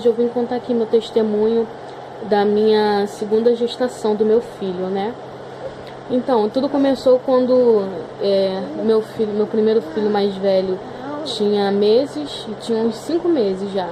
hoje eu vim contar aqui meu testemunho da minha segunda gestação do meu filho, né? Então, tudo começou quando meu primeiro filho mais velho tinha meses, e tinha uns 5 meses já.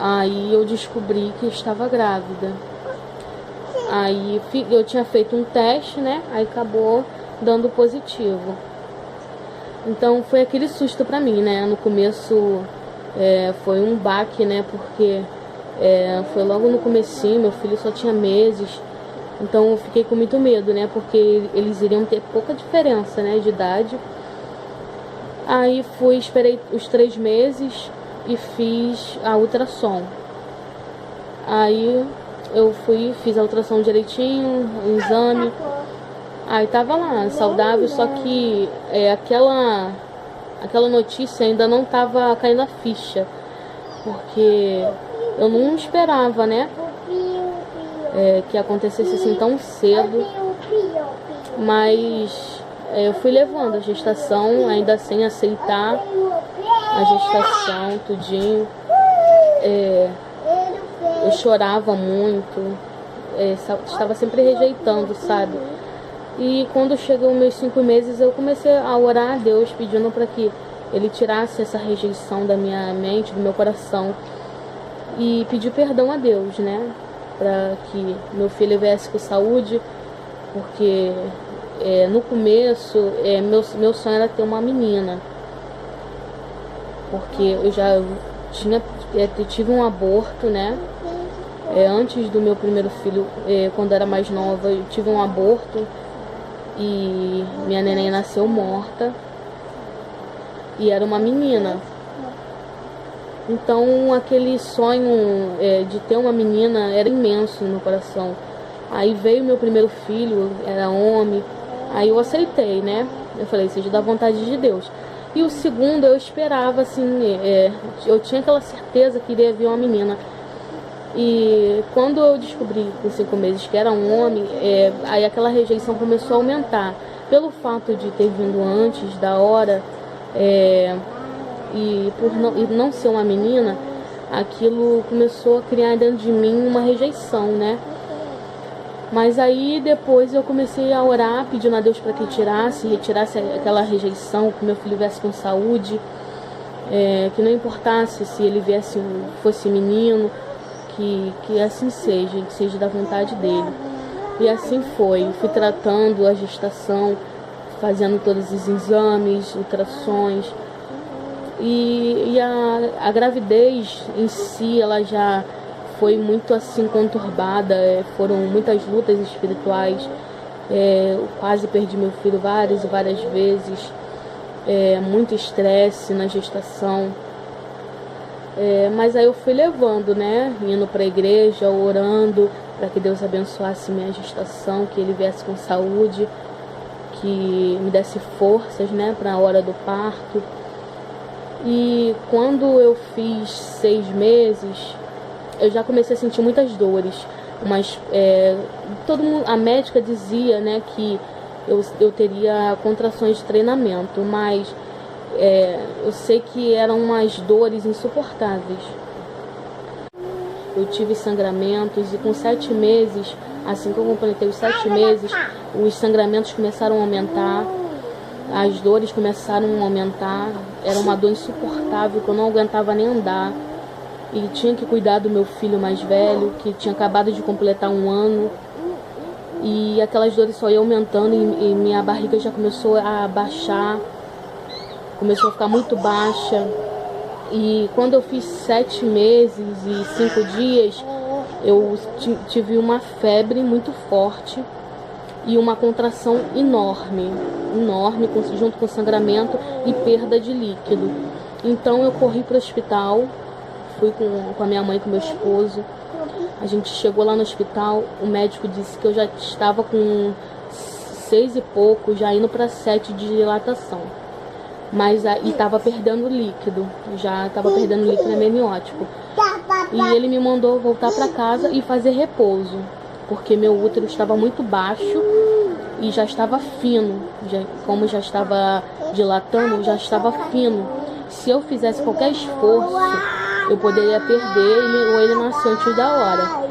Aí eu descobri que estava grávida. Aí eu tinha feito um teste, né? Aí acabou dando positivo. Então foi aquele susto pra mim, né? No começo foi um baque, né? Porque foi logo no comecinho, meu filho só tinha meses. Então eu fiquei com muito medo, né? Porque eles iriam ter pouca diferença, né? De idade. Aí esperei os 3 meses e fiz a ultrassom. Aí eu fiz a ultrassom direitinho, o exame. Aí tava lá, saudável, só que aquela notícia ainda não tava caindo a ficha. Porque eu não esperava, né? Que acontecesse assim tão cedo. Mas eu fui levando a gestação, ainda sem aceitar a gestação, tudinho. Eu chorava muito, estava sempre rejeitando, sabe? E quando chegou meus 5 meses, eu comecei a orar a Deus, pedindo para que Ele tirasse essa rejeição da minha mente, do meu coração. E pedi perdão a Deus, né? Para que meu filho viesse com saúde, porque no começo meu sonho era ter uma menina. Porque eu já tive um aborto, né? Antes do meu primeiro filho, quando era mais nova, eu tive um aborto e minha neném nasceu morta e era uma menina. Então aquele sonho de ter uma menina era imenso no meu coração. Aí veio meu primeiro filho, era homem, aí eu aceitei, né? Eu falei, seja da vontade de Deus. E o segundo eu esperava, assim, eu tinha aquela certeza que iria vir uma menina. E quando eu descobri com 5 meses que era um homem, aí aquela rejeição começou a aumentar. Pelo fato de ter vindo antes da hora, e por não ser uma menina, aquilo começou a criar dentro de mim uma rejeição, né? Mas aí depois eu comecei a orar, pedindo a Deus para que retirasse aquela rejeição, que meu filho viesse com saúde, que não importasse se ele fosse menino, que assim seja, que seja da vontade dele. E assim foi, fui tratando a gestação, fazendo todos os exames, ultrassons. E a gravidez em si, ela já foi muito assim conturbada, foram muitas lutas espirituais, eu quase perdi meu filho várias e várias vezes, muito estresse na gestação. Mas aí eu fui levando, né? Indo para a igreja, orando para que Deus abençoasse minha gestação, que Ele viesse com saúde, que me desse forças, né? Para a hora do parto. E quando eu fiz 6 meses, eu já comecei a sentir muitas dores. Mas a médica dizia, né, que eu teria contrações de treinamento, mas eu sei que eram umas dores insuportáveis. Eu tive sangramentos e com 7 meses, assim que eu completei os 7 meses, os sangramentos começaram a aumentar, as dores começaram a aumentar, era uma dor insuportável que eu não aguentava nem andar. E tinha que cuidar do meu filho mais velho, que tinha acabado de completar 1 ano. E aquelas dores só iam aumentando e minha barriga já começou a baixar, começou a ficar muito baixa. E quando eu fiz 7 meses e 5 dias, eu tive uma febre muito forte e uma contração enorme, junto com sangramento e perda de líquido. Então eu corri para o hospital, fui com a minha mãe e com meu esposo. A gente chegou lá no hospital, o médico disse que eu já estava com 6 e pouco, já indo para 7 de dilatação. Mas e estava perdendo líquido, amniótico. E ele me mandou voltar para casa e fazer repouso, porque meu útero estava muito baixo e já estava fino, como já estava dilatando, já estava fino. Se eu fizesse qualquer esforço, eu poderia perder ele, ou ele nasceu antes da hora.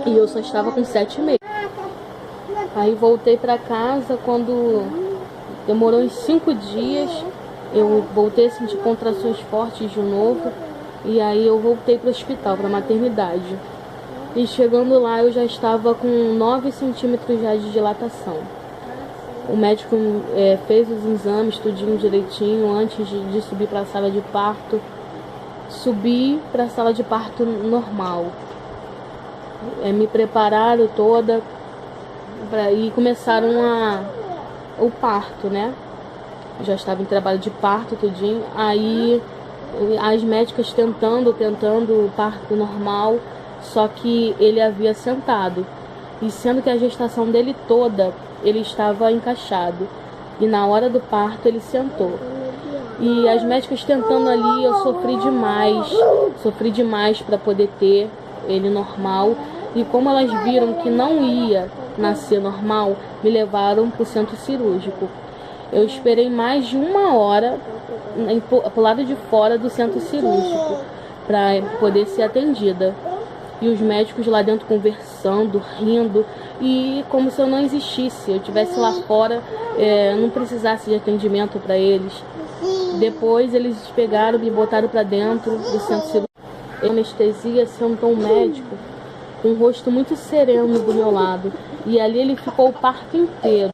E eu só estava com 7 meses. Aí voltei para casa, quando demorou uns 5 dias, eu voltei a sentir contrações fortes de novo. E aí eu voltei para o hospital, para a maternidade. E chegando lá eu já estava com 9 centímetros já de dilatação. O médico fez os exames, tudinho direitinho, antes de subir para a sala de parto. Subi para a sala de parto normal. Me prepararam toda e começaram o parto, né? Já estava em trabalho de parto, tudinho. Aí as médicas tentando o parto normal, só que ele havia sentado. E sendo que a gestação dele toda, ele estava encaixado. E na hora do parto ele sentou. E as médicas tentando ali, eu sofri demais para poder ter ele normal. E como elas viram que não ia nascer normal, me levaram para o centro cirúrgico. Eu esperei mais de 1 hora pro lado de fora do centro cirúrgico para poder ser atendida. E os médicos lá dentro conversando, rindo, e como se eu não existisse, eu estivesse lá fora, não precisasse de atendimento para eles. Depois eles pegaram, me botaram para dentro do centro cirúrgico. Anestesia, sentou um médico com um rosto muito sereno do meu lado. E ali ele ficou o parto inteiro.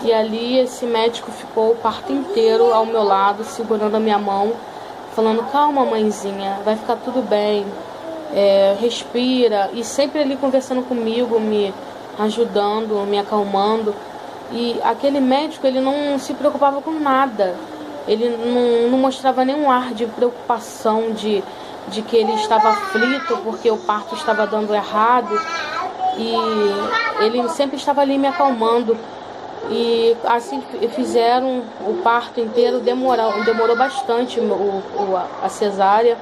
E ali esse médico ficou o parto inteiro ao meu lado, segurando a minha mão, falando: calma, mãezinha, vai ficar tudo bem, respira. E sempre ali conversando comigo, me ajudando, me acalmando. E aquele médico, ele não se preocupava com nada. Ele não mostrava nenhum ar de preocupação, de que ele estava aflito porque o parto estava dando errado. E ele sempre estava ali me acalmando. E assim fizeram o parto inteiro. Demorou bastante a cesárea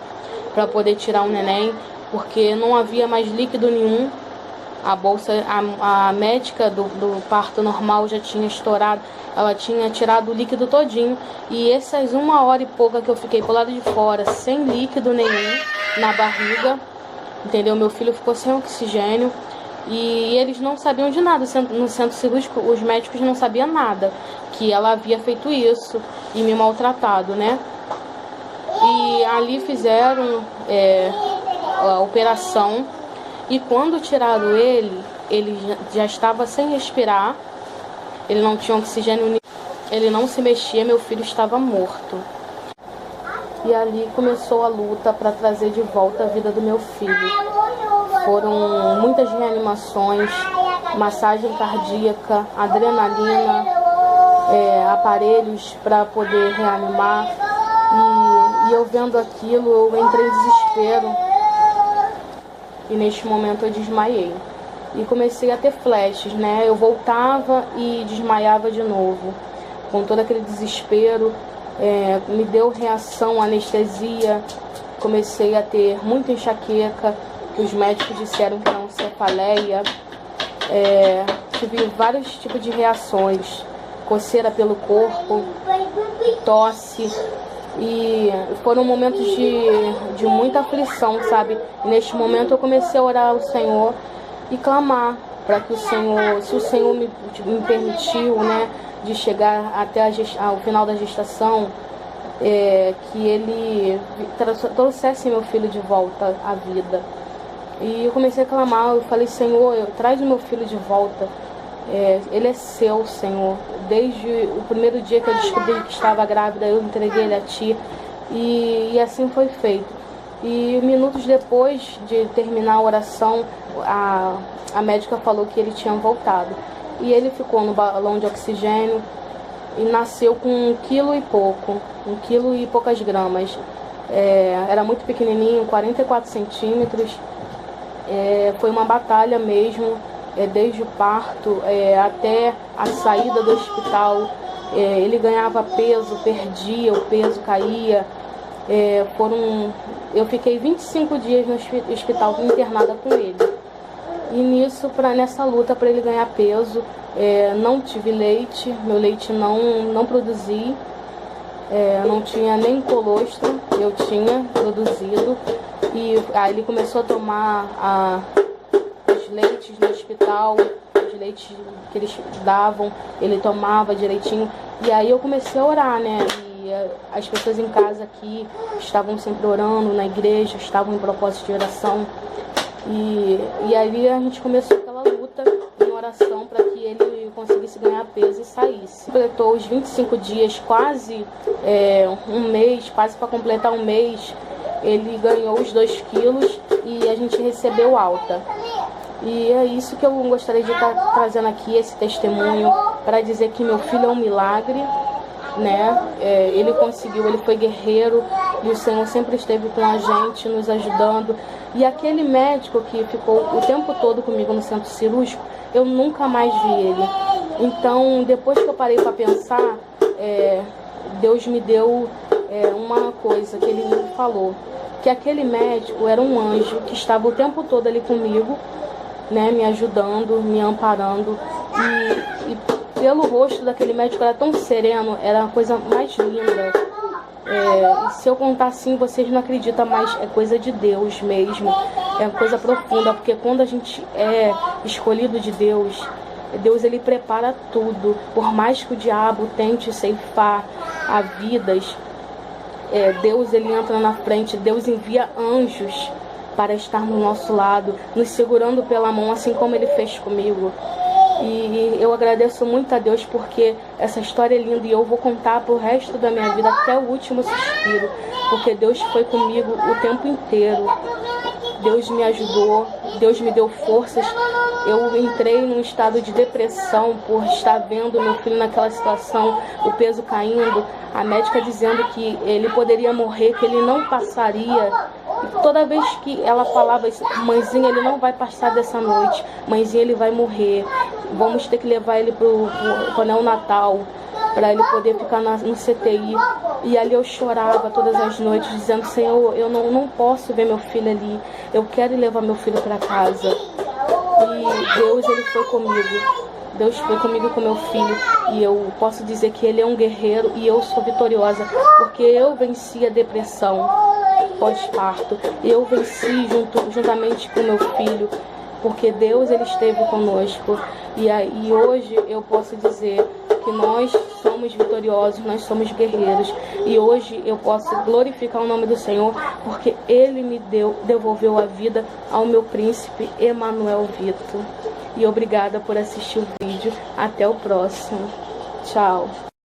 para poder tirar o neném, porque não havia mais líquido nenhum. A bolsa, a médica do parto normal já tinha estourado, ela tinha tirado o líquido todinho. E essas 1 hora e pouca que eu fiquei pro lado de fora, sem líquido nenhum na barriga, entendeu? Meu filho ficou sem oxigênio. E eles não sabiam de nada. No centro cirúrgico, os médicos não sabiam nada, que ela havia feito isso e me maltratado, né? E ali fizeram a operação. E quando tiraram ele já estava sem respirar, ele não tinha oxigênio, ele não se mexia, meu filho estava morto. E ali começou a luta para trazer de volta a vida do meu filho. Foram muitas reanimações, massagem cardíaca, adrenalina, aparelhos para poder reanimar. E eu vendo aquilo, eu entrei em desespero. E neste momento eu desmaiei. E comecei a ter flashes, né? Eu voltava e desmaiava de novo. Com todo aquele desespero, me deu reação, anestesia. Comecei a ter muita enxaqueca, que os médicos disseram que era uma cefaleia. Tive vários tipos de reações. Coceira pelo corpo, tosse. E foram momentos de muita aflição, sabe? E neste momento eu comecei a orar ao Senhor e clamar para que o Senhor, se o Senhor me permitiu, né, de chegar até ao final da gestação, que Ele trouxesse meu filho de volta à vida. E eu comecei a clamar, eu falei: Senhor, traz o meu filho de volta. Ele é seu, Senhor. Desde o primeiro dia que eu descobri que estava grávida, eu entreguei ele a Ti. E assim foi feito. E minutos depois de terminar a oração, a médica falou que ele tinha voltado. E ele ficou no balão de oxigênio e nasceu com 1 quilo e pouco, 1 quilo e poucas gramas. Era muito pequenininho, 44 centímetros. Foi uma batalha mesmo. Desde o parto até a saída do hospital, ele ganhava peso, perdia, o peso caía. Eu fiquei 25 dias no hospital internada com ele. E nessa luta para ele ganhar peso, não tive leite, meu leite não produzi, não tinha nem colostro, eu tinha produzido. E aí ele começou a tomar os leites no hospital, os leites que eles davam, ele tomava direitinho. E aí eu comecei a orar, né? E as pessoas em casa aqui estavam sempre orando na igreja, estavam em propósito de oração. E aí a gente começou aquela luta em oração para que ele conseguisse ganhar peso e saísse. Completou os 25 dias, quase um mês, quase para completar um mês, ele ganhou os 2 quilos e a gente recebeu alta. E é isso que eu gostaria de estar trazendo aqui, esse testemunho, para dizer que meu filho é um milagre, né? Ele conseguiu, ele foi guerreiro e o Senhor sempre esteve com a gente, nos ajudando. E aquele médico que ficou o tempo todo comigo no centro cirúrgico, eu nunca mais vi ele. Então, depois que eu parei para pensar, Deus me deu uma coisa que ele me falou, que aquele médico era um anjo que estava o tempo todo ali comigo, né, me ajudando, me amparando. E pelo rosto daquele médico era tão sereno, era a coisa mais linda. Se eu contar assim, vocês não acreditam, mas é coisa de Deus mesmo, é coisa profunda, porque quando a gente é escolhido de Deus, Deus ele prepara tudo. Por mais que o diabo tente ceifar a vidas, Deus ele entra na frente, Deus envia anjos para estar no nosso lado, nos segurando pela mão, assim como ele fez comigo. E eu agradeço muito a Deus porque essa história é linda e eu vou contar pro resto da minha vida até o último suspiro, porque Deus foi comigo o tempo inteiro. Deus me ajudou, Deus me deu forças. Eu entrei num estado de depressão por estar vendo meu filho naquela situação, o peso caindo, a médica dizendo que ele poderia morrer, que ele não passaria. E toda vez que ela falava isso, mãezinha, ele não vai passar dessa noite, mãezinha, ele vai morrer, vamos ter que levar ele pro neonatal, para ele poder ficar no CTI. E ali eu chorava todas as noites, dizendo, Senhor, eu não posso ver meu filho ali, eu quero levar meu filho para casa. E Deus, ele foi comigo. Deus foi comigo com meu filho. E eu posso dizer que ele é um guerreiro e eu sou vitoriosa, porque eu venci a depressão pós-parto. Eu venci juntamente com meu filho, porque Deus ele esteve conosco. E hoje eu posso dizer que nós somos vitoriosos, nós somos guerreiros. E hoje eu posso glorificar o nome do Senhor, porque Ele me devolveu a vida ao meu príncipe Emanuel Vitor. E obrigada por assistir o vídeo. Até o próximo. Tchau.